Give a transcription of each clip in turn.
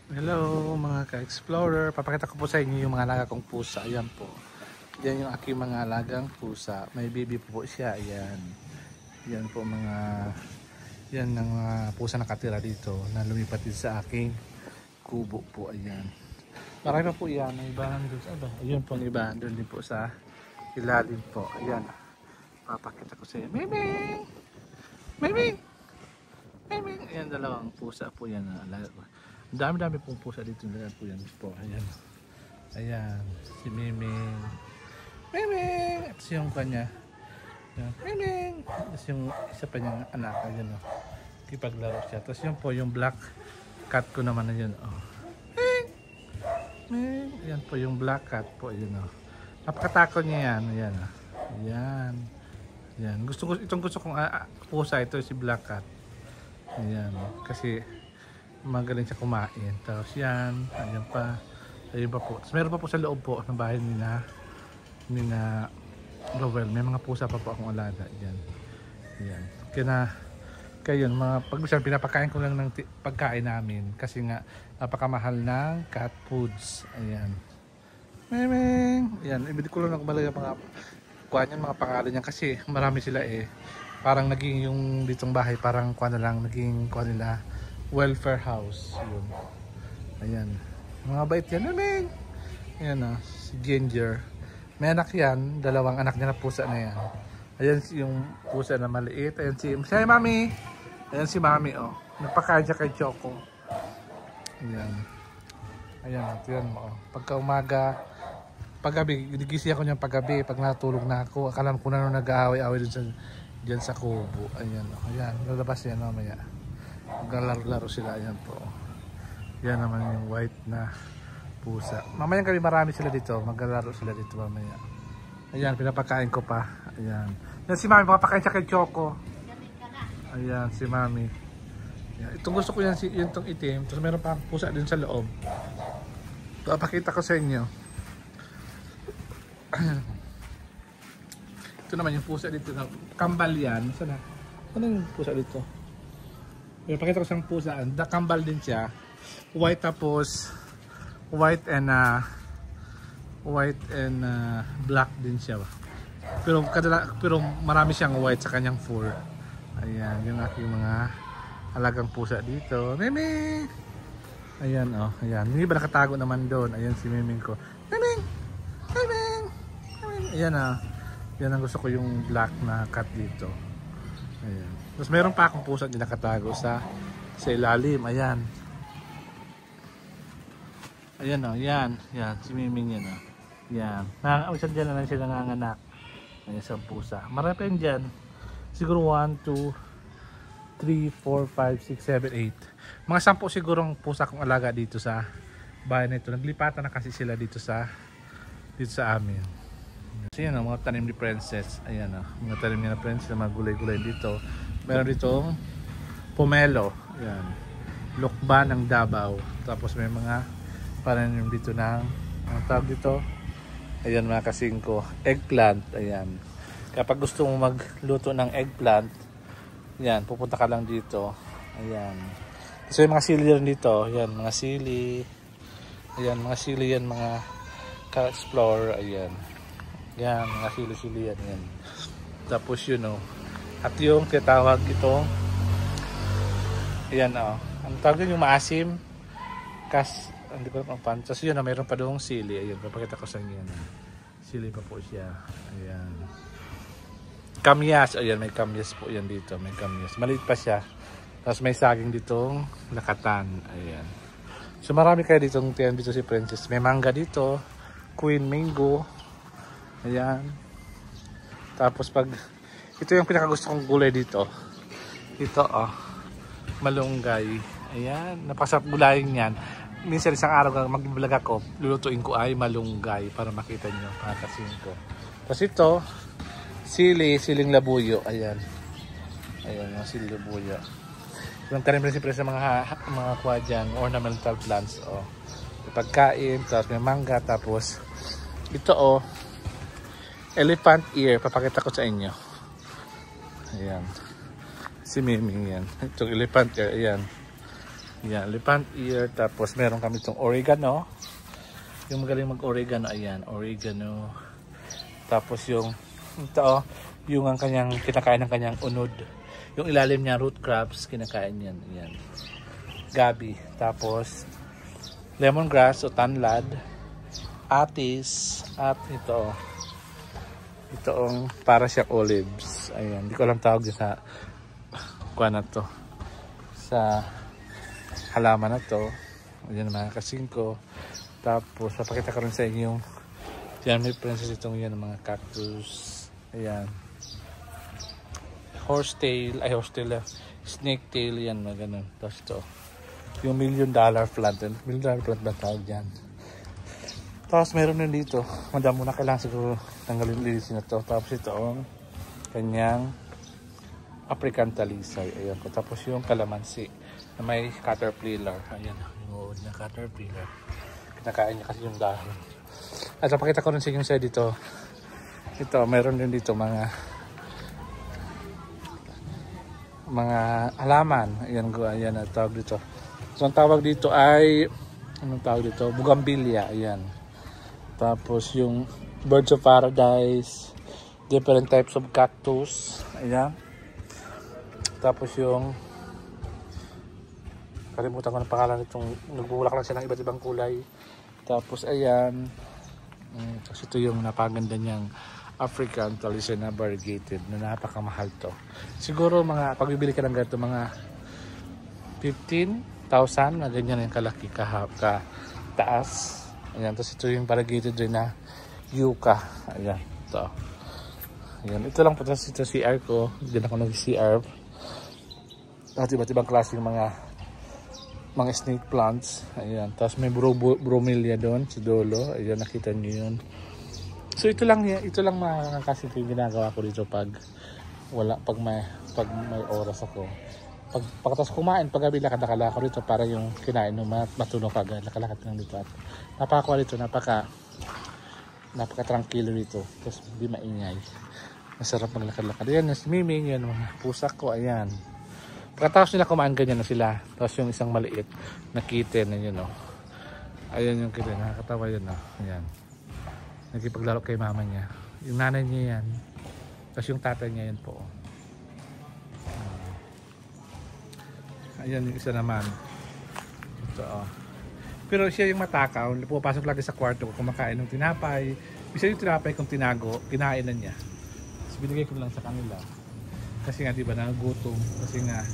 Hello mga ka-explorer, papakita ko po sa inyo yung mga alaga kong pusa. Ayan po, yan yung aking mga alagang pusa. May baby po siya, ayan. Yan po yan ang mga pusa nakatira dito na lumipat din sa aking kubo po, ayan. Marami pa po yan, may iba doon sa iba. Ayun po, iba doon din po sa ilalim po, ayan. Papakita ko sa inyo, Miming! Miming! Miming! Ayan, dalawang pusa po yan na alaga ko. Dami-dami pong pusa dito na po yan po. Ayan. Ayan. Si Miming. Miming! Ito yung kanya. Ayan. Miming! Tapos yung isa pa niyang anak. Ayan o. Kipaglaro siya. Tapos yun po yung black cat ko naman na yun o. Miming! Miming! Ayan po yung black cat po. Ayan o. Napakatakot niya yan. Ayan o. Ayan. Ayan. Itong gusto kong pusa ito si black cat. Ayan. Kasi magaling siya kumain. Tapos yan, ayun pa po. Tapos meron pa po sa loob po ng bahay nina Rowell. May mga pusa pa po akong alaga dyan. Yan. Kaya yun, pag-usapan, pinapakain ko lang ng pagkain namin kasi nga napakamahal ng cat foods. Ayan. Memeng! Ayan, ibig ko lang nakumalaga mga pangalan niyan kasi marami sila eh. Parang naging yung ditong bahay, parang naging nila welfare house yun. Ayan, mga bait yan. Amen. Ayan o, si Ginger. May anak yan, dalawang anak niya na pusa na yan. Ayan yung pusa na maliit. Ayan si Mami. Ayan si Mami o. Nagpakain siya kay Choco. Ayan. Ayan o, tiyan mo o. Pagka umaga, paggabi, gigising ako niyan paggabi. Pag natulog na ako, akala ko na nag-aaway-aaway dyan sa kubo. Ayan o. Ayan, lalabas yan mamaya. Maglalaro sila, ayan po. Yan naman yung white na pusa. Mamayang gabi marami sila dito. Maglalaro sila dito mamaya. Ayan, pinapakain ko pa. Ayan. Yan si Mami, papakain siya kay Choco. Ayan, si Mami. Ayan. Itong gusto ko yan, yung itong itim. Tapos meron pa pusa din sa loob. Papakita ko sa inyo. Ito naman yung pusa dito. Kambal yan. Saan na? Ano yung pusa dito? Pakita ko siyang pusa. Kambal din siya. White tapos white and black din siya. Pero marami siyang white sa kanyang fur. Ayan, yung aking mga alagang pusa dito. Miming! Ayan oh, ayan. Yung iba nakatago naman doon. Ayan si Miming ko. Miming! Miming! Miming! Ayan ah. Yan ang gusto ko yung black na cat dito. Ayan. Tapos meron pa akong pusa din nakatago sa ilalim. Ayan. Ayan o. Yan. Yan. Si Miming yan o. Yan. Isang dyan na lang sila nanganak. Ayan, isang pusa. Marami pa yun dyan. Siguro 1, 2, 3, 4, 5, 6, 7, 8. Mga 10 sigurong pusa kong alaga dito sa bahay na ito. Naglipatan na kasi sila dito sa amin. So yan o, mga tanim ni Princess. Ayan o, mga tanim ni Princess na mga gulay-gulay dito. Meron ditong pomelo. Ayan. Lukba ng Davao. Tapos may mga pananim dito ng ang tawag dito. Ayan mga kasingko. Eggplant. Ayan. Kapag gusto mo magluto ng eggplant, ayan, pupunta ka lang dito. Ayan. So yung mga sili rin dito. Ayan, mga sili. Ayan, mga sili yan, mga ka-explorer. Ayan. Yan, mga sili-sili yan. Ayan. Tapos yun o. At yung tinatawag itong ayan o. Ang tawag yun yung maasim. Hindi ko lang pan. Tapos yun o, mayroon pa doong sili. Ayan, papakita ko sa inyo yan. Sili pa po siya. Ayan. Kamyas. Ayan, may kamyas po yan dito. May kamyas. Maliit pa siya. Tapos may saging ditong lakatan. Ayan. So marami kayo ditong tiyan dito si Princess. May mangga dito. Queen mango. Ayan. Tapos ito yung pinakagusto kong gulay dito. Ito oh. Malunggay. Ayan. Napasarap gulayin yan. Minsan isang araw mag-vlog ako, lulutuin ko ay malunggay para makita nyo. Pakasin ko. Tapos ito, siling labuyo. Ayan. Ayan yung siling labuyo. Yung tanim rin siyempre sa mga kuha dyan, ornamental plants. Oh. May pagkain, tapos may mangga, tapos ito oh. Elephant ear, papakita ko sa inyo. Ayan. Si Miming yan. Itong elephant ear, ayan. Yan, elephant ear. Tapos meron kami itong oregano. Yung magaling mag-oregano, ayan, oregano. Tapos yung ito, yung ang kanyang kinakain ng kanyang unod. Yung ilalim niya root crops, kinakain yan. Ayan. Gabi. Tapos lemongrass o tanlad, atis, at ito. Itoong para siyang olives. Ayan, hindi ko alam tawag sa kuha na to. Sa halaman na to. Ayan mga kasingko. Tapos papakita ko rin sa inyo yung Diamond Princess, itong yan mga cactus. Ayan. Horsetail, snake tail yan, mga ganun. Tapos ito, yung $1 million plant. $1 million plant ba tawag dyan? Tapos meron din dito, madamo na kailangan siguro tanggalin lilisin na to. Tapos ito, kanyang African talisay. Ayan po. Tapos yung calamansi na may caterpillar. Ayan, yung uod na caterpillar. Kinakain niya kasi yung dahon. At napakita ko rin sa inyo sa dito. Ito, meron din dito mga halaman. Ayan, ayan ang tawag dito. So ang tawag dito ay anong tawag dito? Bougainvillea. Ayan. Tapos yung birds of paradise, different types of cactus. Ayan. Tapos yung kalimutan ko ng pangalan itong nagbubulak lang siya ng iba't ibang kulay. Tapos ayan. Tapos ito yung napaganda niyang African talisay na variegated na napakamahal to. Siguro mga pagbibili ka ng ganito mga 15,000 na ganyan yung kalaki taas. Ayan, tapos ito yung variegated rin na yucca. Ayan, ito. Ayan, ito lang po. Tapos ito CR ko. Diyan ako nag-CR. At iba't ibang klase yung mga snake plants. Ayan, tapos may bromelia doon sa dulo. Ayan, nakita niyo yun. So ito lang mga kasi yung ginagawa ko dito pag may oras ako. Pagkatapos kumain, paggabi lakad-lakad ako dito para yung kinain mo matulog agad. Lakad-lakad lang dito. At napakakuha dito, napaka-tranquilo dito. Tapos hindi maingay. Masarap maglakad-lakad. Ayan, si Miming, yan mga pusa ko, ayan. Pagkatapos nila kumain, ganyan na sila. Tapos yung isang maliit na kitten, yun o. Ayan yung kitten, nakakatawa yun o. Ayan. Nagkipaglaro kay mama niya. Yung nanay niya yan. Tapos yung tatay niya yan po. Ayan yung isa naman. Ito o. Pero siya yung matakaw. Pupasok lagi sa kwarto ko, kumakain ng tinapay. Isa yung tinapay kong tinago, kinain na niya. Tapos binigay ko lang sa kanila. Kasi nga diba nagutom. Kasi nga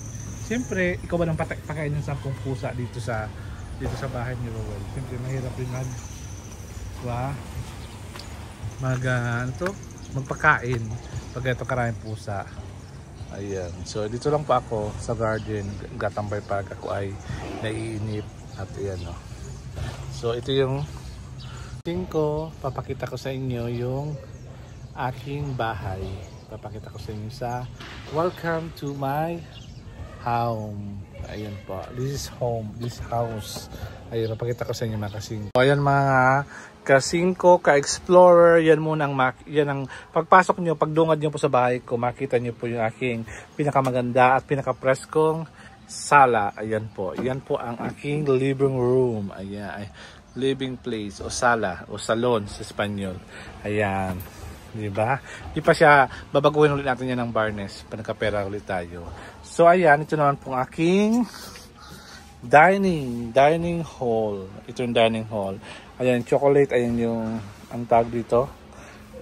siyempre, ikaw ba nang pakain ng 10 pusa dito sa bahay ni Rowell? Siyempre, mahirap rin magpakain pag ito karaming pusa. Ayan. So, dito lang pa ako sa garden. Gatambay pag ako ay naiinip. At ayan o. So, ito yung papakita ko sa inyo yung aking bahay. Papakita ko sa inyo sa welcome to my home. Ayan po. This is home. This house. Ayan, papakita ko sa inyo mga kasingko. Ayan mga kasingko, ka-explorer. Yan muna ang pagpasok nyo, pagdungad nyo po sa bahay ko, makita nyo po yung aking pinakamaganda at pinaka-preskong sala. Ayan po. Yan po ang aking living room. Ayan. Living place o sala o salon sa Espanyol. Ayan. Diba? Di pa siya, babaguhin ulit natin yan ng barnes. Panagkapera ulit tayo. So, ayan. Ito naman pong aking dining hall. Ito yung dining hall. Ayan, chocolate. Ayan yung, ang tag dito.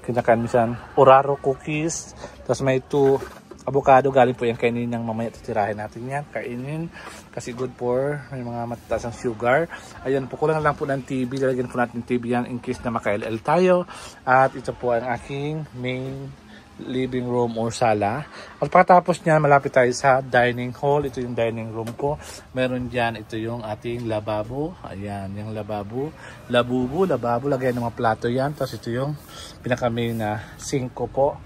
Kinakain minsan, Oraro cookies. Tapos may 2 avocado. Galing po yan kainin ng mamaya. Titirahin natin yan. Kainin. Kasi good for may mga matataas ang sugar. Ayan po, kulang lang po ng TV. Lalagyan po natin TV yan in case na maka-LL tayo. At ito po ang aking main living room or sala. At pagkatapos niyan, malapit tayo sa dining hall. Ito yung dining room ko. Meron dyan, ito yung ating lababo. Ayan, yung lababo. Lababo. Lagyan ng mga plato yan. Tapos ito yung pinaka-main na sink ko po.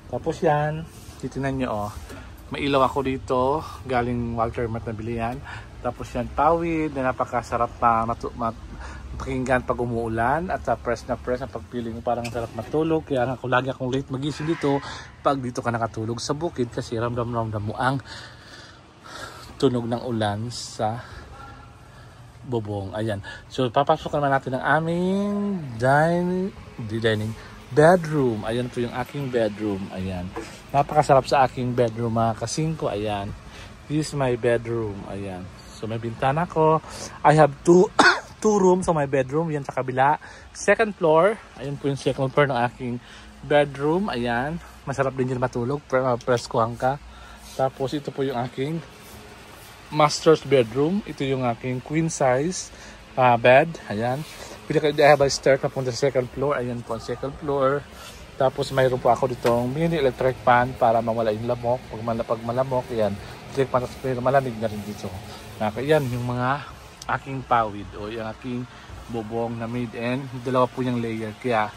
Tapos yan, titinan nyo may ilaw ako dito. Galing Walter Mart na bili yan. Tapos yan, pawid na napakasarap pa pakinggan pag umuulan at press na pagpiling mo parang sarap matulog. Kaya ako lagi akong late magising dito pag dito ka nakatulog sa bukid kasi ramdam mo ang tunog ng ulan sa bubong. Ayan. So, papasok naman natin ang aming dining bedroom. Ayan po yung aking bedroom. Ayan. Napakasarap sa aking bedroom mga kasingko. Ayan. This is my bedroom. Ayan. So, may bintana ko. I have two rooms sa my bedroom. Yan sa kabila. Second floor. Ayan po yung second floor ng aking bedroom. Ayan. Masarap din dyan matulog. Preskuhan ka. Tapos, ito po yung aking master's bedroom. Ito yung aking queen size bed. Ayan. I have a stair na punta sa second floor. Ayan po ang second floor. Tapos mayroon po ako ditong mini electric fan para mawala yung lamok. Pag malamok, ayan. Electric fan, pero malamig na rin dito. Ayan yung mga aking pawid o yung aking bubong na made in. Dalawa po yung layer. Kaya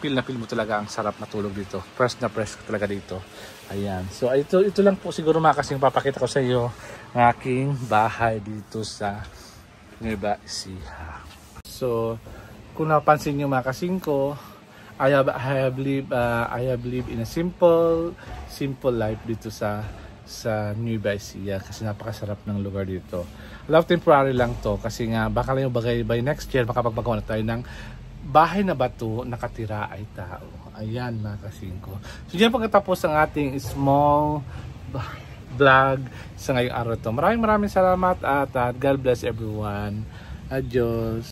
feel na feel mo talaga ang sarap na tulog dito. Press na press talaga dito. Ayan. So ito lang po siguro mga kasing papakita ko sa iyo ng aking bahay dito sa Nueva Ecija. So kung napansin niyo mga kasing ko, I have lived in a simple life dito sa Nueva Ecija kasi napakasarap ng lugar dito. Love temporary lang to kasi nga baka lang yung bagay by next year makapagpagawa na tayo ng bahay na bato, nakatira ay tao. Ayan mga kasingko. So dyan pagkatapos ang ating small vlog sa ngayong araw to. Maraming salamat at God bless everyone. Adios.